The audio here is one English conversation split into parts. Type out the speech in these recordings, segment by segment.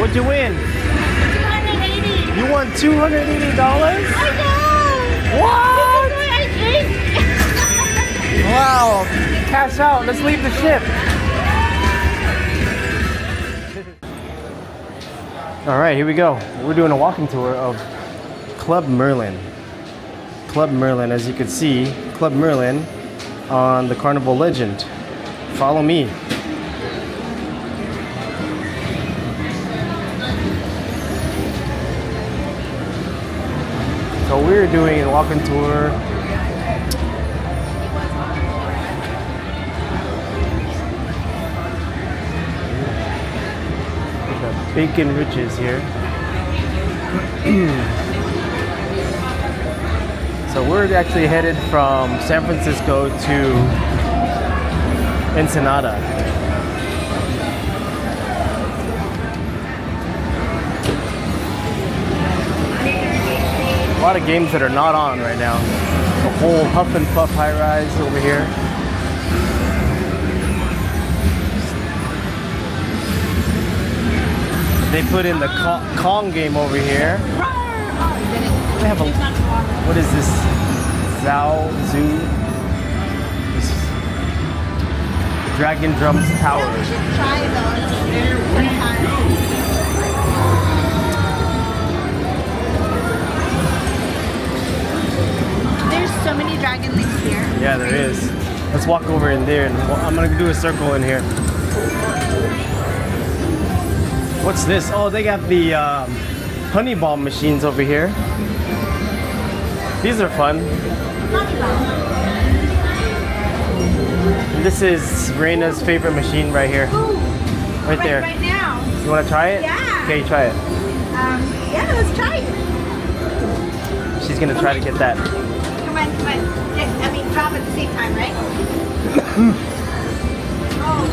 What'd you win? 280. You won $280? I know. What? This is what I think. Wow. Cash out. Let's leave the ship. All right, here we go. We're doing a walking tour of Club Merlin. Club Merlin, as you can see, Club Merlin on the Carnival Legend. Follow me. So we're doing a walking tour. The Bacon Riches here. So we're actually headed from San Francisco to Ensenada. A lot of games that are not on right now. The whole Huff and Puff high rise over here. They put in the Kong game over here. They have a, what is this? Zao Zoo? This Dragon Drums Tower. We should try those sometime. There's so many dragon links here. Yeah, there is. Let's walk over in there, and I'm gonna do a circle in here. What's this? Oh, they got the honey bomb machines over here. These are fun. And this is Reina's favorite machine right here. Ooh, right there. Right now. You want to try it? Yeah. Okay, try it. Yeah, let's try it. She's gonna try to get that. Come on, come on. Yeah, I mean, drop at the same time, right? Oh.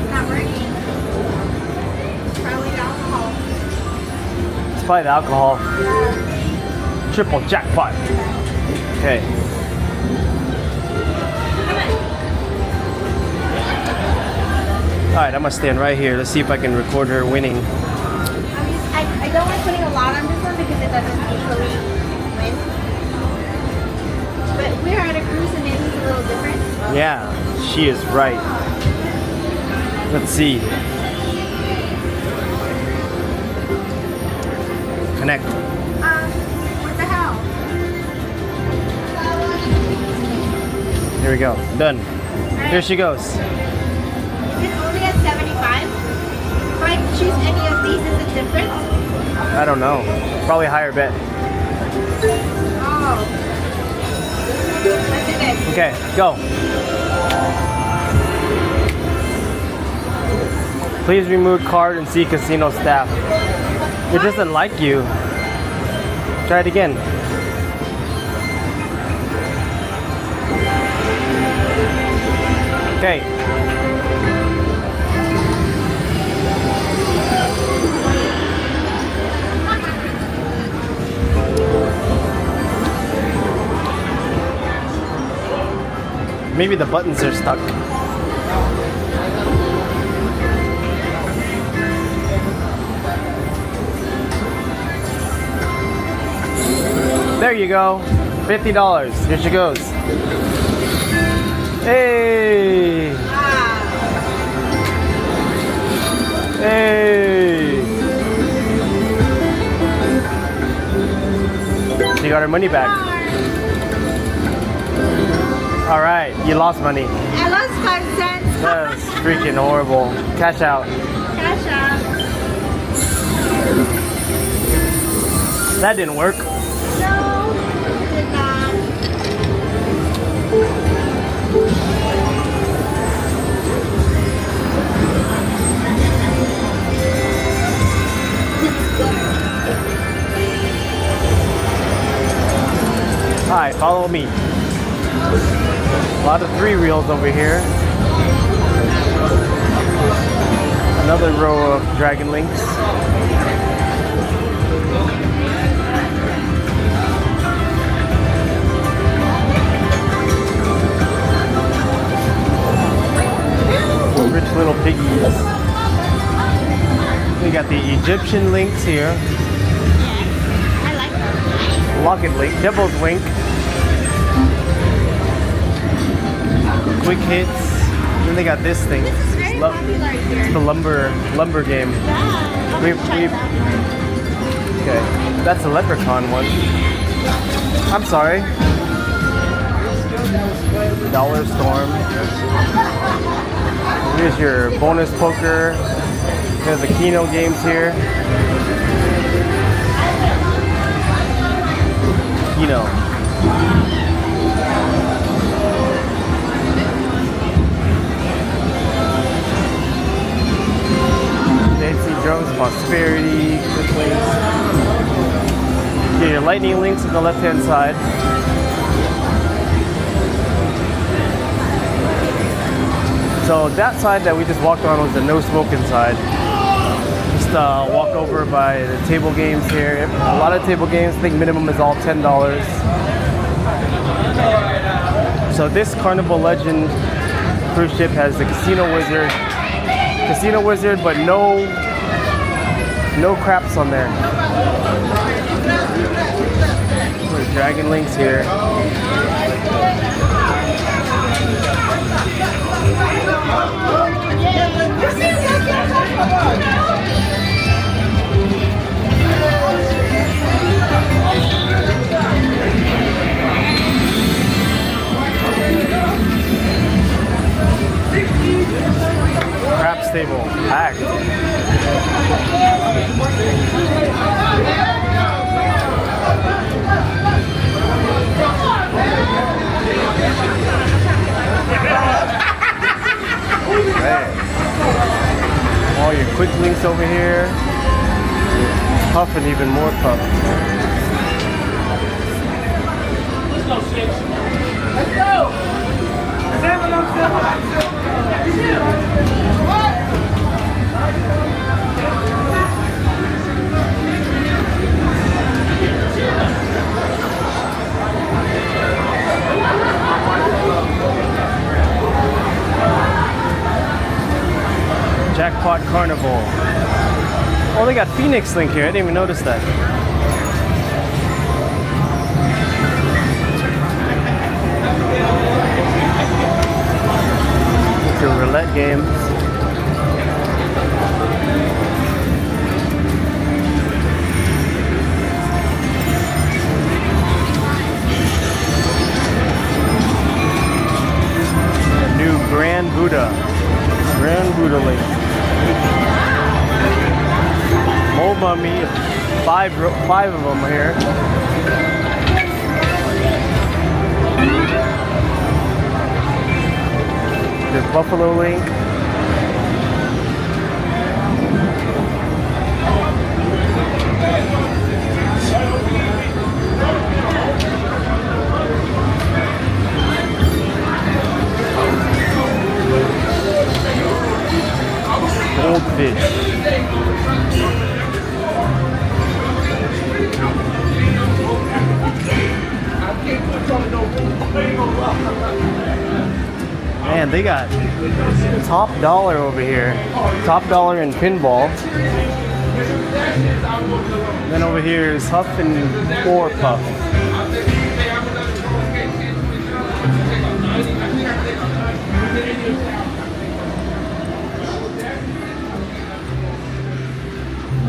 It's not working. Probably the alcohol. It's probably the alcohol. Triple jackpot. Okay. Alright, I'm gonna stand right here. Let's see if I can record her winning. I don't like putting a lot on this one because it doesn't usually win. But we're at a cruise and maybe it's a little different. Yeah, she is right. Let's see. Connect. What the hell? Here we go. Done. Here she goes. Is it only at 75? If I choose any of these, is it different? I don't know. Probably higher bet. Oh. Let's do this. Okay, go. Please remove card and see casino staff. It doesn't like you. Try it again. Okay. Maybe the buttons are stuck. There you go. $50. Here she goes. Hey! Hey! She got her money back. All right, you lost money. I lost 5 cents. That's freaking horrible. Cash out. Cash out. That didn't work. No, it did not. All right, follow me. A lot of 3 reels over here. Another row of dragon links. Rich little piggies. got the Egyptian links here. I like them. Locket link, Devil's link. Quick hits. Then they got this thing. This is very popular here. It's the lumber game. Yeah. We've- Okay, that's the leprechaun one. I'm sorry. Dollar Storm. Here's your bonus poker. There's the Keno games here. Keno. Nancy Jones, Prosperity, Quick Links. Get your lightning links on the left hand side. So that side that we just walked on was the no smoking side. Just walk over by the table games here. A lot of table games, I think minimum is all $10. So this Carnival Legend cruise ship has the Casino Wizard, but no craps on there. There's Dragon Links here. Craps table, packed. All your quick links over here. Puff and even more puff. Let's go, Six. Let's go. 7 Jackpot Carnival. Oh, they got Phoenix Link here. I didn't even notice that. Get your roulette games. A new Grand Buddha link. Mold Mummy, five of them here. There's Buffalo Link. Goldfish. Man, they got top dollar over here. Top dollar in pinball. Then over here is Huff and Four Puff.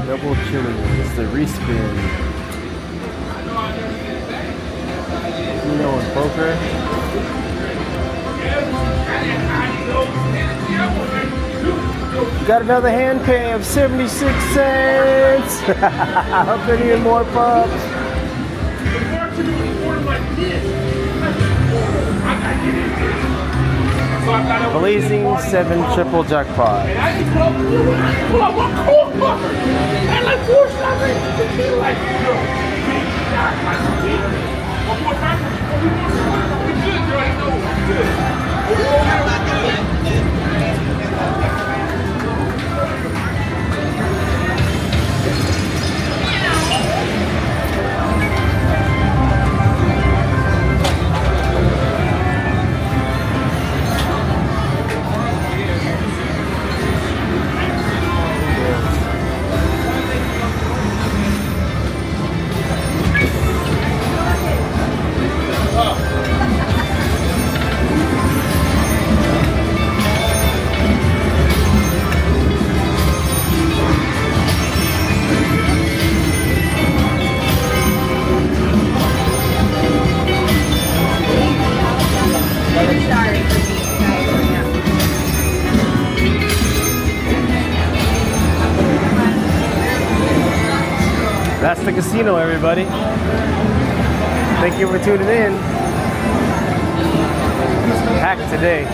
Double chili. It's the respin. Keno and poker. Got another hand pay of 76 cents. How could even more pups? Blazing 7 triple jackpot. That's the casino, everybody. Thank you for tuning in. Packed today.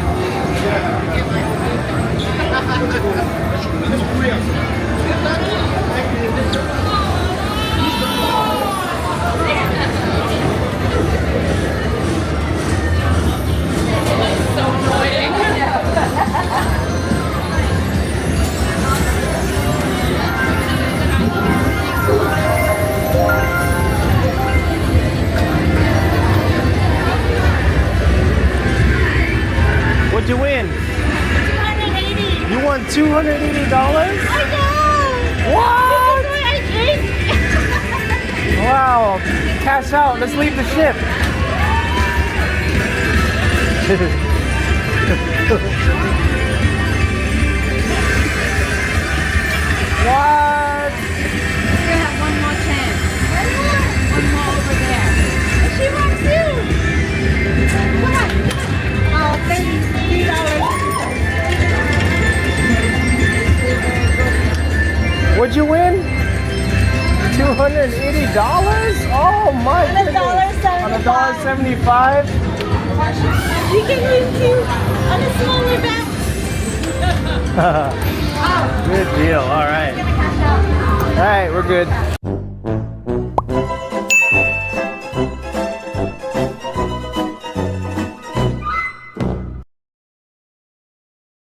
What'd you win? 280. You won $280? I know. What? This is what I drink. Wow. Cash out. Let's leave the ship. What? We're gonna have one more chance. One more over there. And she wants you. Come on. Oh, $33. What'd you win? $280? Oh my On goodness. On $1.75? We can use you on a smaller bet. Good deal. All right. Gonna cash out. All right, we're good.